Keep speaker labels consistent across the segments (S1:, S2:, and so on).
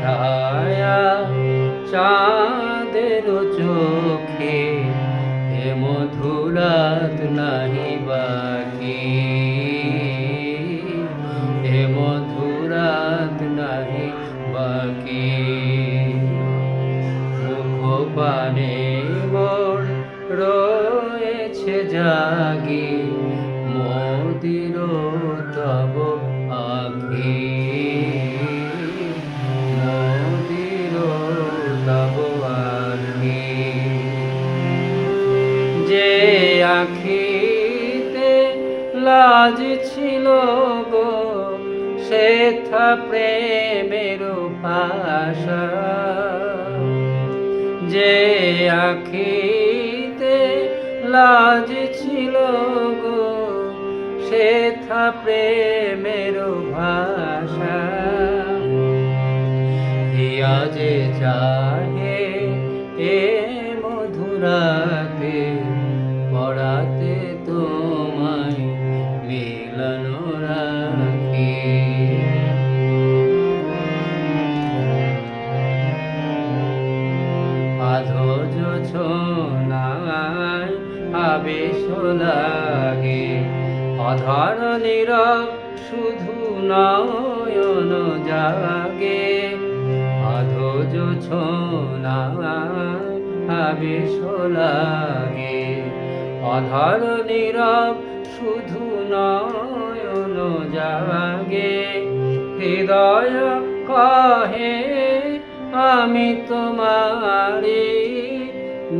S1: ছায়া চাঁদের চোখে এ মধুরাত নাহি বাকি, এ মধুরাত নাহি বাকি। মুখপানে মোর রয়েছে জাগি মোদির তব আখি, মোদির তব আখি। যে আখিতে লাজ ছিল গো সেথা প্রেমের ভাষা, যে আখিতে লাজ ছিল গো সেথা প্রেমের ভাষা। হিয়া যে চাহে এ মধুরাতে পরাতে তোমায় মিলন রাখি। আধোজ ছোনায় আবেশ লাগে অধর নীরব শুধু নয়ন জাগে। আধোজ ছোনায় আবেশ লাগে অধর নীরব শুধু নয়ন জাগে। হৃদয় কহে আমি তোমারি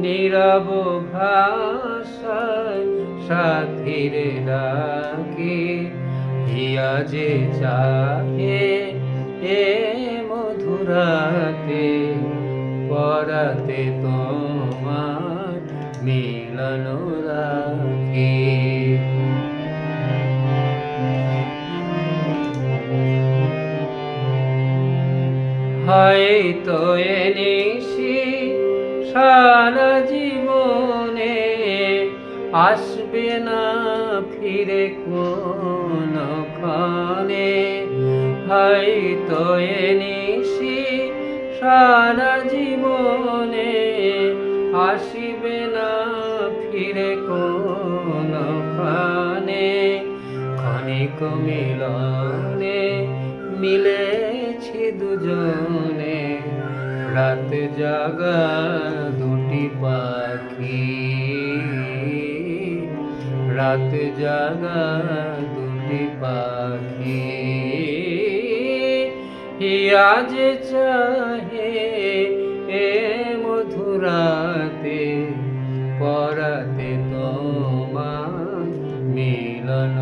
S1: নীরব ভাষায় সাথীর ডাকি। হিয়া যে চাহে এ মধুরাতে পরাতে তোমার মিলন রাখি। হয়তো এ নিশি সারা জীবনে আসবে না ফিরে কোনখানে। হয়তো এ নিশি সারা জীবনে আসবে না ফিরে কোনখানে। ক্ষণিক মিলনে মিলেছি দুজনে রাত জাগা দুটি পাখি, রাত জাগা দুটি পাখি। হিয়া যে চাহে এ মধুরাতে পরাতে তোমার মিলন